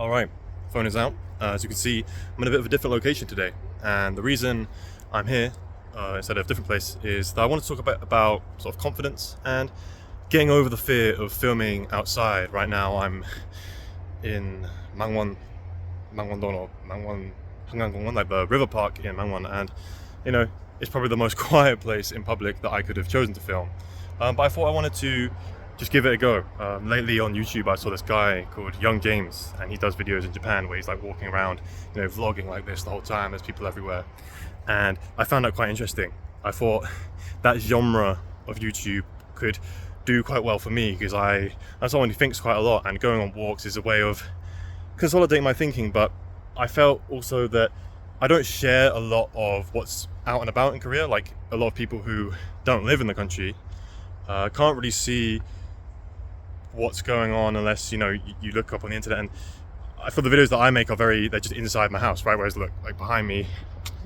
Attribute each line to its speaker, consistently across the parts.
Speaker 1: All right, phone is out. As you can see, I'm in a bit of a different location today, and the reason I'm here instead of a different place is that I want to talk about sort of confidence and getting over the fear of filming outside. Right now, I'm in Mangwon-don or Mangwon Hangang-gongwon, like the river park in Mangwon, and it's probably the most quiet place in public that I could have chosen to film. But I thought I wanted to just give it a go. Lately on YouTube, I saw this guy called Young James, and he does videos in Japan where he's like walking around, vlogging like this the whole time. There's people everywhere, and I found that quite interesting. I thought that genre of YouTube could do quite well for me because I'm someone who thinks quite a lot, and going on walks is a way of consolidating my thinking. But I felt also that I don't share a lot of what's out and about in Korea. Like a lot of people who don't live in the country can't really see what's going on unless you look up on the internet. And I feel the videos that I make they're just inside my house, right? Whereas look, like behind me,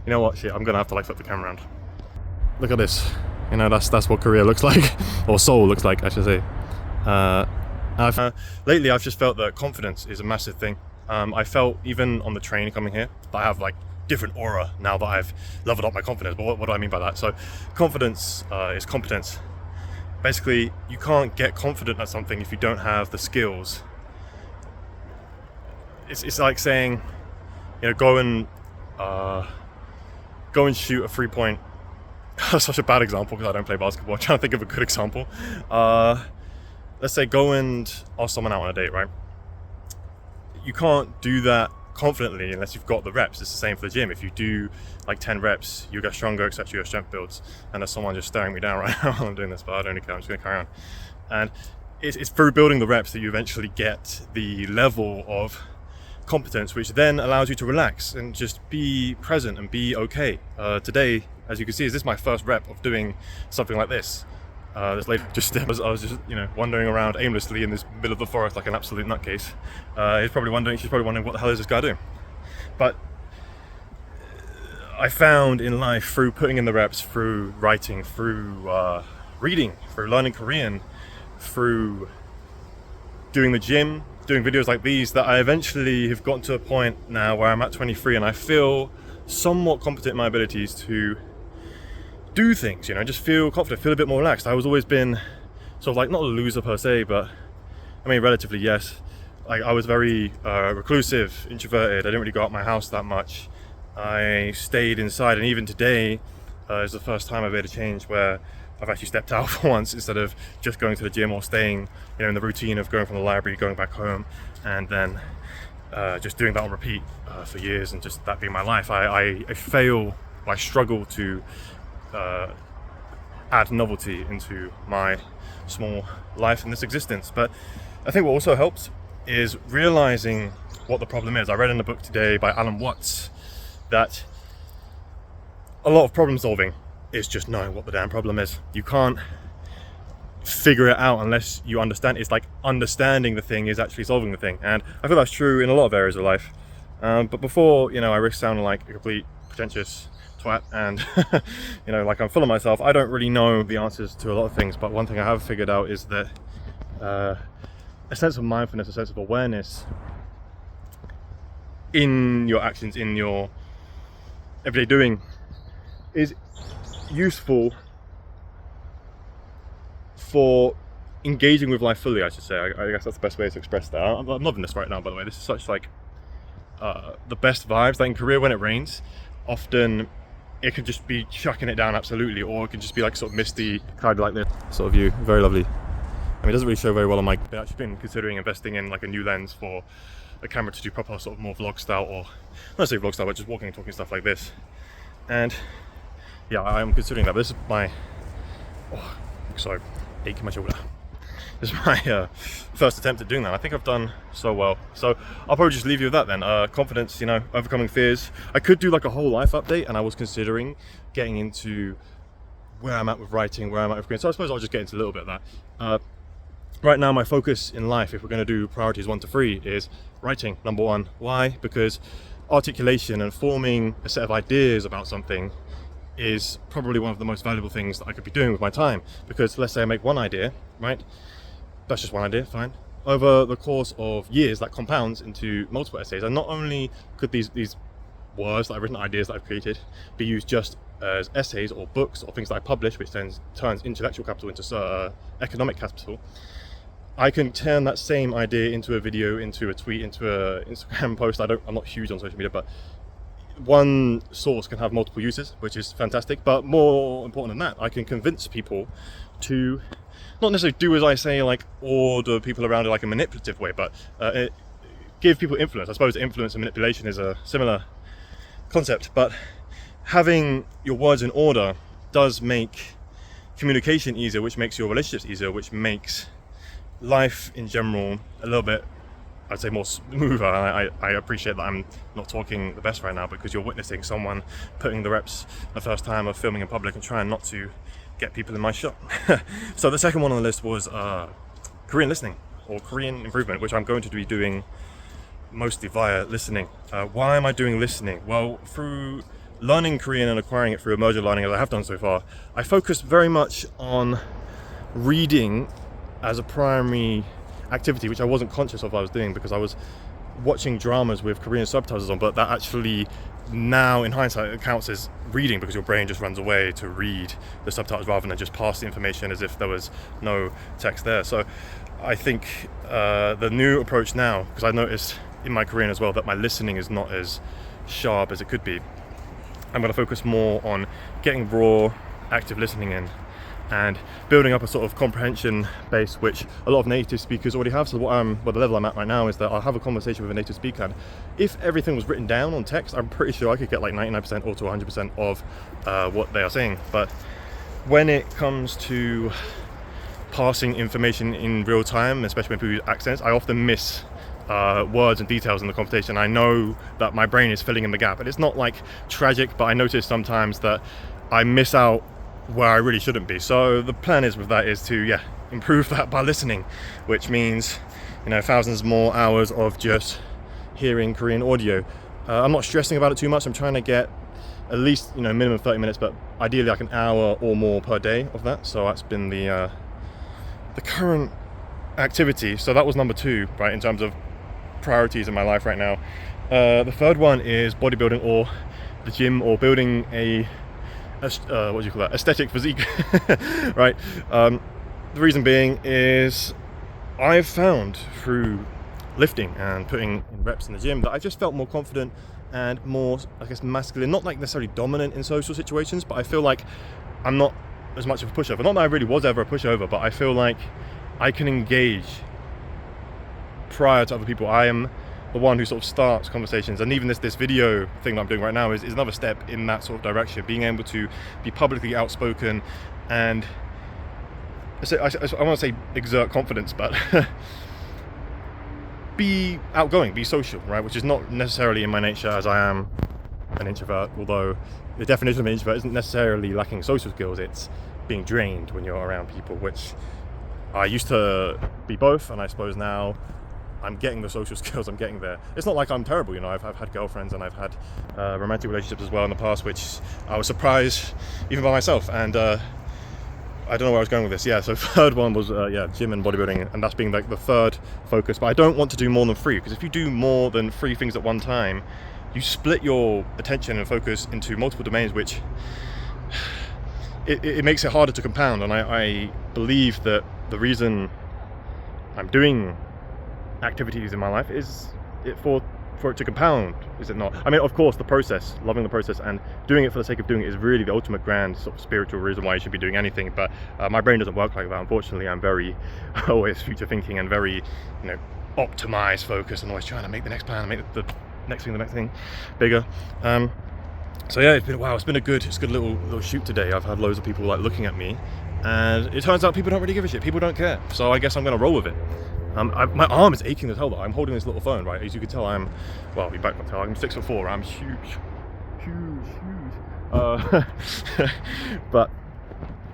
Speaker 1: you know what, shit, I'm gonna have to like flip the camera around. Look at this, that's what Korea looks like, or Seoul looks like, I should say. Lately I've just felt that confidence is a massive thing. I felt even on the train coming here that I have like different aura now that I've leveled up my confidence. But what do I mean by that? So confidence is competence. Basically, you can't get confident at something if you don't have the skills. It's like saying, go and shoot a 3-point. That's such a bad example because I don't play basketball. I'm trying to think of a good example. Let's say go and ask someone out on a date, right? You can't do that confidently unless you've got the reps. It's the same for the gym. If you do like 10 reps, you get stronger, etc. Your strength builds. And there's someone just staring me down right now while I'm doing this, but I don't care. I'm just going to carry on. And it's through building the reps that you eventually get the level of competence, which then allows you to relax and just be present and be okay. Today, as you can see, is this my first rep of doing something like this. This lady just I was just wandering around aimlessly in this middle of the forest like an absolute nutcase. She's probably wondering what the hell is this guy doing? But I found in life, through putting in the reps, through writing, through reading, through learning Korean, through doing the gym, doing videos like these, that I eventually have gotten to a point now where I'm at 23 and I feel somewhat competent in my abilities to do things, just feel confident, feel a bit more relaxed. I was always been sort of like, not a loser per se, but I mean relatively, yes. Like I was very reclusive, introverted. I didn't really go out my house that much. I stayed inside, and even today is the first time I've made a change where I've actually stepped out for once instead of just going to the gym or staying in the routine of going from the library, going back home, and then just doing that on repeat for years, and just that being my life. I struggle to add novelty into my small life in this existence. But I think what also helps is realizing what the problem is. I read in a book today by Alan Watts that a lot of problem solving is just knowing what the damn problem is. You can't figure it out unless you understand. It's like understanding the thing is actually solving the thing, and I feel that's true in a lot of areas of life. But before I risk sounding like a complete pretentious twat and like I'm full of myself, I don't really know the answers to a lot of things. But one thing I have figured out is that a sense of mindfulness, a sense of awareness in your actions, in your everyday doing, is useful for engaging with life fully, I should say. I guess that's the best way to express that. I'm loving this right now, by the way. This is such like the best vibes. Like in Korea, when it rains, often it could just be chucking it down absolutely, or it can just be like sort of misty, cloudy like this sort of view. Very lovely. I mean, it doesn't really show very well on my. I've actually been considering investing in like a new lens for a camera to do proper sort of more vlog style, or not say vlog style, but just walking and talking stuff like this. And yeah, I'm considering that. But this is my sorry, aching my shoulder. This is my first attempt at doing that. I think I've done so well. So I'll probably just leave you with that then. Confidence, overcoming fears. I could do like a whole life update, and I was considering getting into where I'm at with writing, where I'm at with Korean. So I suppose I'll just get into a little bit of that. Right now, my focus in life, if we're going to do priorities 1 to 3, is writing, number 1. Why? Because articulation and forming a set of ideas about something is probably one of the most valuable things that I could be doing with my time. Because let's say I make one idea, right? That's just one idea, fine. over the course of years, that compounds into multiple essays. And not only could these words that I've written, ideas that I've created, be used just as essays or books or things that I publish, which then turns intellectual capital into economic capital, I can turn that same idea into a video, into a tweet, into an Instagram post. I'm not huge on social media, but one source can have multiple uses, which is fantastic. But more important than that, I can convince people to not necessarily do as I say, like order people around in like a manipulative way, but give people influence. I suppose influence and manipulation is a similar concept, but having your words in order does make communication easier, which makes your relationships easier, which makes life in general a little bit, I'd say, more smoother. I appreciate that I'm not talking the best right now because you're witnessing someone putting the reps the first time of filming in public and trying not to get people in my shot. So the second one on the list was Korean listening or Korean improvement, which I'm going to be doing mostly via listening. Why am I doing listening? Well, through learning Korean and acquiring it through emergent learning as I have done so far, I focused very much on reading as a primary activity, which I wasn't conscious of I was doing because I was watching dramas with Korean subtitles on, but that actually now in hindsight it counts as reading because your brain just runs away to read the subtitles rather than just pass the information as if there was no text there. So I think the new approach now, because I noticed in my Korean as well that my listening is not as sharp as it could be, I'm going to focus more on getting raw active listening in and building up a sort of comprehension base, which a lot of native speakers already have. So the level I'm at right now is that I'll have a conversation with a native speaker, and if everything was written down on text, I'm pretty sure I could get like 99% or to 100% of what they are saying. But when it comes to passing information in real time, especially when people use accents, I often miss words and details in the conversation. I know that my brain is filling in the gap, and it's not like tragic, but I notice sometimes that I miss out where I really shouldn't be. So the plan is with that is to improve that by listening, which means thousands more hours of just hearing Korean audio. I'm not stressing about it too much. I'm trying to get at least minimum 30 minutes, but ideally like an hour or more per day of that. So that's been the current activity. So that was number 2, right, in terms of priorities in my life right now. The third one is bodybuilding or the gym or building a what do you call that, aesthetic physique. Right. The reason being is I've found through lifting and putting in reps in the gym that I just felt more confident and more, I guess, masculine, not like necessarily dominant in social situations, but I feel like I'm not as much of a pushover. Not that I really was ever a pushover, but I feel like I can engage prior to other people. I am the one who sort of starts conversations, and even this video thing that I'm doing right now is another step in that sort of direction, being able to be publicly outspoken and I want to say exert confidence, but be outgoing, be social, right, which is not necessarily in my nature as I am an introvert, although the definition of an introvert isn't necessarily lacking social skills, it's being drained when you're around people, which I used to be both, and I suppose now I'm getting the social skills, I'm getting there. It's not like I'm terrible, I've had girlfriends and I've had romantic relationships as well in the past, which I was surprised even by myself, and I don't know where I was going with this. So third one was gym and bodybuilding, and that's being like the third focus, but I don't want to do more than 3, because if you do more than 3 things at one time, you split your attention and focus into multiple domains, which it makes it harder to compound. And I believe that the reason I'm doing activities in my life is for it to compound, is it not? I mean, of course, the process, loving the process and doing it for the sake of doing it is really the ultimate grand sort of spiritual reason why you should be doing anything, but my brain doesn't work like that. Unfortunately, I'm very always future thinking and very optimized focus, and always trying to make the next plan, make the next thing bigger. So it's been wow, it's been a good little shoot today. I've had loads of people like looking at me, and it turns out people don't really give a shit, people don't care, so I guess I'm gonna roll with it. My arm is aching as hell though. I'm holding this little phone, right? As you can tell, you back can tell, I'm 6'4", I'm huge. But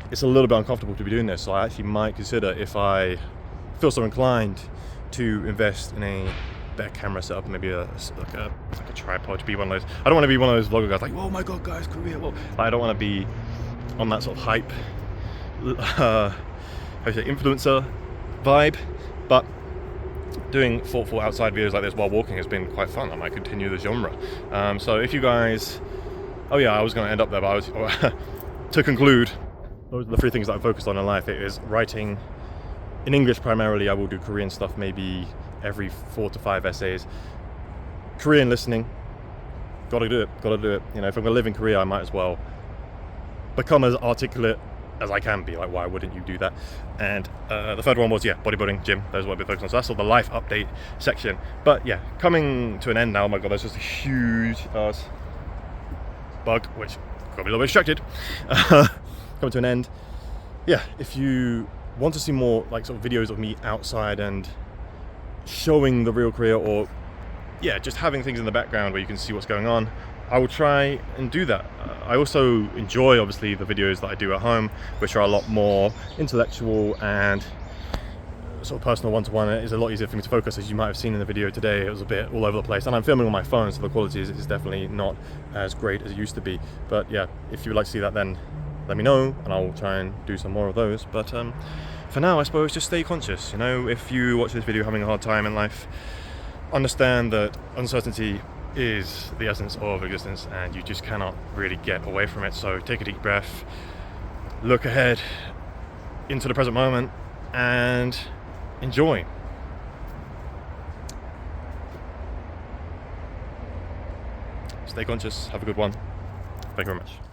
Speaker 1: it's a little bit uncomfortable to be doing this, so I actually might consider, if I feel so inclined, to invest in a better camera setup, maybe a tripod, to be one of those. I don't want to be one of those vlogger guys like, oh my god guys, Korea, whoa. I don't want to be on that sort of hype influencer vibe, but doing thoughtful outside videos like this while walking has been quite fun. I might continue the genre. So if you guys, oh yeah, I was going to end up there, but I was to conclude, those are the 3 things that I'm focused on in life. It is writing in English primarily. I will do Korean stuff maybe every 4 to 5 essays. Korean listening, gotta do it. You know, if I'm gonna live in Korea, I might as well become as articulate as I can be. Like, why wouldn't you do that? And the third one was, yeah, bodybuilding, gym. Those are what I've been focused on. So that's all the life update section. But yeah, coming to an end now. Oh my god, there's just a huge bug, which got me a little bit distracted. Coming to an end. Yeah, if you want to see more like sort of videos of me outside and showing the real Korea, or yeah, just having things in the background where you can see what's going on, I will try and do that. I also enjoy, obviously, the videos that I do at home, which are a lot more intellectual and sort of personal one-to-one. It is a lot easier for me to focus, as you might have seen in the video today. It was a bit all over the place, and I'm filming on my phone, so the quality is definitely not as great as it used to be. But yeah, if you would like to see that, then let me know, and I'll try and do some more of those. But for now, I suppose just stay conscious. You know, if you watch this video having a hard time in life, understand that uncertainty is the essence of existence, and you just cannot really get away from it. So take a deep breath, look ahead into the present moment, and enjoy. Stay conscious, have a good one. Thank you very much.